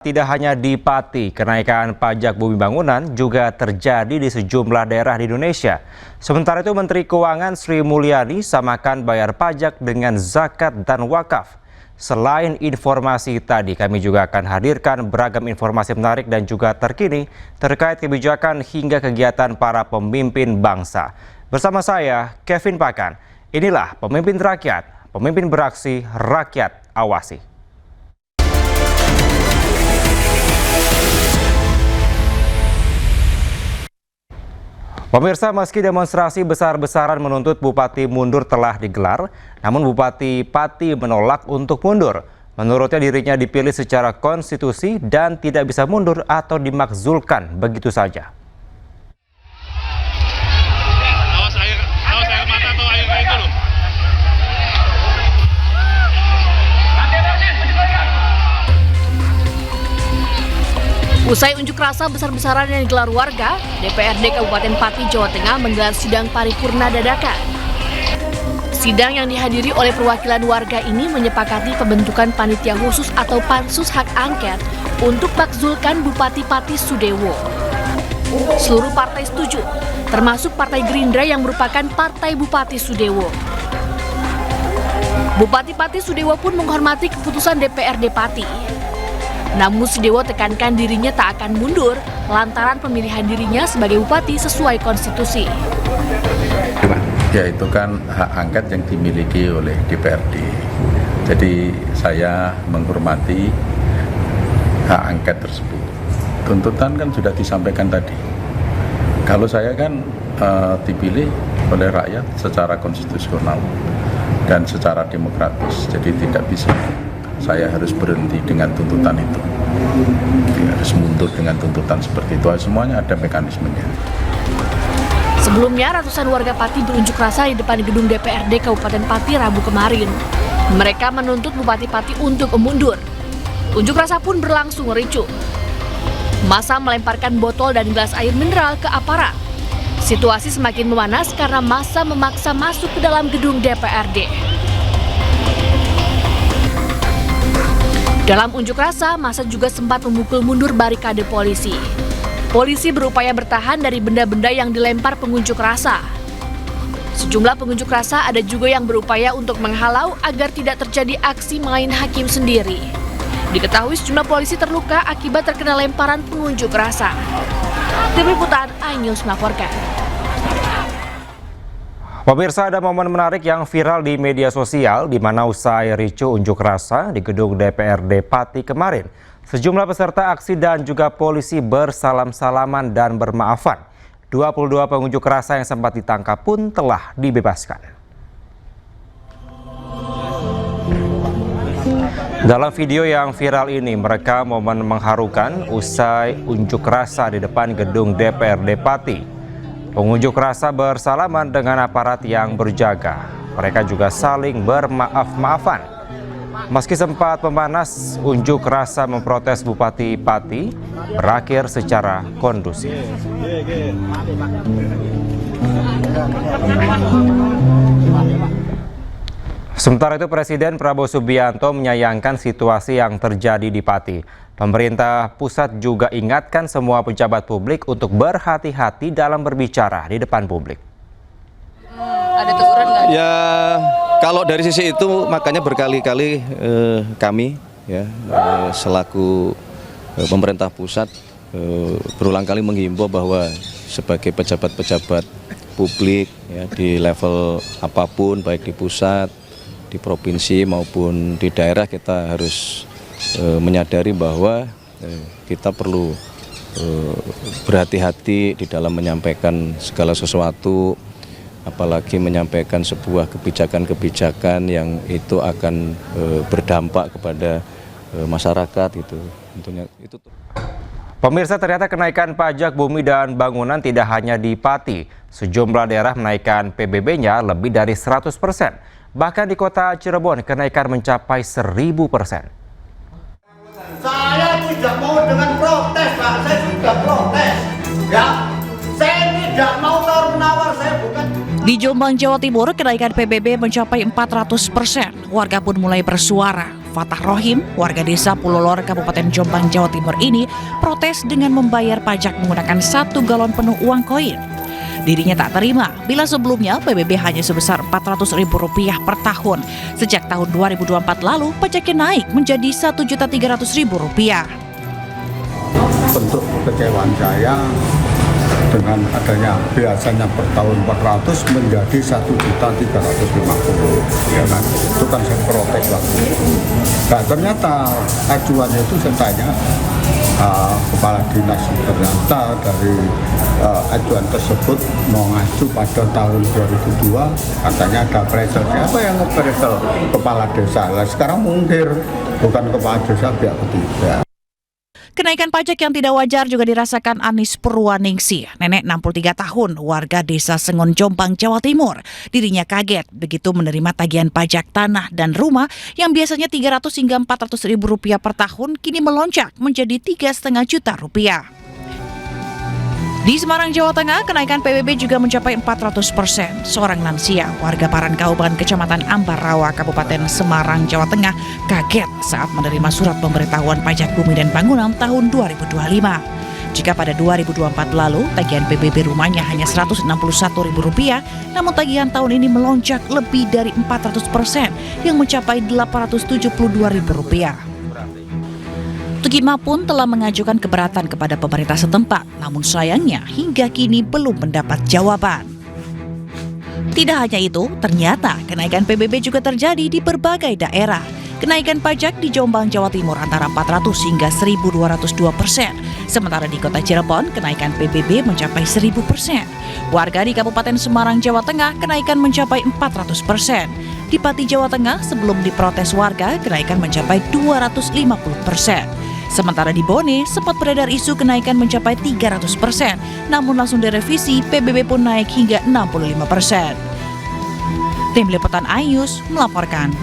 Tidak hanya di Pati, kenaikan pajak bumi bangunan juga terjadi di sejumlah daerah di Indonesia. Sementara itu Menteri Keuangan Sri Mulyani samakan bayar pajak dengan zakat dan wakaf. Selain informasi tadi, kami juga akan hadirkan beragam informasi menarik dan juga terkini terkait kebijakan hingga kegiatan para pemimpin bangsa. Bersama saya, Kevin Pakan. Inilah Pemimpin Rakyat, Pemimpin Beraksi, Rakyat Awasi. Pemirsa, meski demonstrasi besar-besaran menuntut Bupati mundur telah digelar, namun Bupati Pati menolak untuk mundur. Menurutnya dirinya dipilih secara konstitusi dan tidak bisa mundur atau dimakzulkan begitu saja. Awas air mata atau air itu loh. Usai unjuk rasa besar-besaran yang digelar warga, DPRD Kabupaten Pati, Jawa Tengah menggelar sidang paripurna dadakan. Sidang yang dihadiri oleh perwakilan warga ini menyepakati pembentukan panitia khusus atau pansus hak angket untuk makzulkan Bupati Pati Sudewo. Seluruh partai setuju, termasuk Partai Gerindra yang merupakan partai Bupati Sudewo. Bupati Pati Sudewo pun menghormati keputusan DPRD Pati. Namun Sudewo tekankan dirinya tak akan mundur lantaran pemilihan dirinya sebagai bupati sesuai konstitusi. Ya, itu kan hak angket yang dimiliki oleh DPRD. Jadi saya menghormati hak angket tersebut. Tuntutan kan sudah disampaikan tadi. Kalau saya kan dipilih oleh rakyat secara konstitusional dan secara demokratis. Jadi tidak bisa saya harus berhenti dengan tuntutan itu. Harus mundur dengan tuntutan seperti itu. Semuanya ada mekanismenya. Sebelumnya, ratusan warga Pati berunjuk rasa di depan gedung DPRD Kabupaten Pati Rabu kemarin. Mereka menuntut Bupati Pati untuk mundur. Unjuk rasa pun berlangsung ricuh. Massa melemparkan botol dan gelas air mineral ke aparat. Situasi semakin memanas karena massa memaksa masuk ke dalam gedung DPRD. Dalam unjuk rasa, massa juga sempat memukul mundur barikade polisi. Polisi berupaya bertahan dari benda-benda yang dilempar pengunjuk rasa. Sejumlah pengunjuk rasa ada juga yang berupaya untuk menghalau agar tidak terjadi aksi main hakim sendiri. Diketahui sejumlah polisi terluka akibat terkena lemparan pengunjuk rasa. Tim Liputan iNews melaporkan. Pemirsa, ada momen menarik yang viral di media sosial di mana usai ricuh unjuk rasa di gedung DPRD Pati kemarin, sejumlah peserta aksi dan juga polisi bersalam-salaman dan bermaafan. 22 pengunjuk rasa yang sempat ditangkap pun telah dibebaskan. Dalam video yang viral ini, mereka momen mengharukan usai unjuk rasa di depan gedung DPRD Pati. Pengunjuk rasa bersalaman dengan aparat yang berjaga. Mereka juga saling bermaaf-maafan. Meski sempat memanas, unjuk rasa memprotes Bupati Pati berakhir secara kondusif. Sementara itu Presiden Prabowo Subianto menyayangkan situasi yang terjadi di Pati. Pemerintah pusat juga ingatkan semua pejabat publik untuk berhati-hati dalam berbicara di depan publik. Ada teguran nggak? Ya, kalau dari sisi itu makanya berkali-kali kami ya selaku pemerintah pusat berulang kali menghimbau bahwa sebagai pejabat-pejabat publik ya di level apapun, baik di pusat, di provinsi maupun di daerah, kita harus menyadari bahwa kita perlu berhati-hati di dalam menyampaikan segala sesuatu, apalagi menyampaikan sebuah kebijakan-kebijakan yang itu akan berdampak kepada masyarakat gitu. Tentunya itu. Pemirsa, ternyata kenaikan pajak bumi dan bangunan tidak hanya di Pati. Sejumlah daerah menaikkan PBB-nya lebih dari 100%. Bahkan di kota Cirebon kenaikan mencapai 1000%. Saya tidak mau dengan protes, Pak. Saya sudah protes. Ya, saya tidak mau tawar-menawar. Saya bukan. Di Jombang, Jawa Timur, kenaikan PBB mencapai 400%. Warga pun mulai bersuara. Fatah Rohim, warga desa Pulau Lor, Kabupaten Jombang, Jawa Timur ini protes dengan membayar pajak menggunakan 1 galon penuh uang koin. Dirinya tak terima bila sebelumnya PBB hanya sebesar Rp400.000 per tahun. Sejak tahun 2024 lalu, pajaknya naik menjadi Rp1.300.000. Bentuk kekecewaan saya dengan adanya biasanya per tahun 400 menjadi 1.350.000, ya kan? Itu kan saya protes waktu itu. Nah, ternyata acuannya itu saya tanya kepala dinas, ternyata dari acuan tersebut mengacu pada tahun 2002, katanya ada appraisal. Siapa yang appraisal? Kepala desa. Nah, sekarang mungkir, bukan kepala desa, pihak ketiga. Kenaikan pajak yang tidak wajar juga dirasakan Anis Purwaningsih, nenek 63 tahun, warga desa Sengon, Jombang, Jawa Timur. Dirinya kaget begitu menerima tagihan pajak tanah dan rumah yang biasanya Rp300 hingga Rp400.000 per tahun kini melonjak menjadi Rp3,5 juta. Di Semarang, Jawa Tengah, kenaikan PBB juga mencapai 400%. Seorang lansia, warga Parangkauban, Kecamatan Ambarawa, Kabupaten Semarang, Jawa Tengah, kaget saat menerima surat pemberitahuan pajak bumi dan bangunan tahun 2025. Jika pada 2024 lalu, tagihan PBB rumahnya hanya Rp161.000, namun tagihan tahun ini melonjak lebih dari 400% yang mencapai Rp872.000. Tukima pun telah mengajukan keberatan kepada pemerintah setempat, namun sayangnya hingga kini belum mendapat jawaban. Tidak hanya itu, ternyata kenaikan PBB juga terjadi di berbagai daerah. Kenaikan pajak di Jombang, Jawa Timur antara 400 hingga 1.202%. Sementara di Kota Cirebon, kenaikan PBB mencapai 1.000%. Warga di Kabupaten Semarang, Jawa Tengah, kenaikan mencapai 400%. Di Pati, Jawa Tengah, sebelum diprotes warga, kenaikan mencapai 250%. Sementara di Bone, sempat beredar isu kenaikan mencapai 300%, namun langsung direvisi, PBB pun naik hingga 65%. Tim Liputan iNews melaporkan.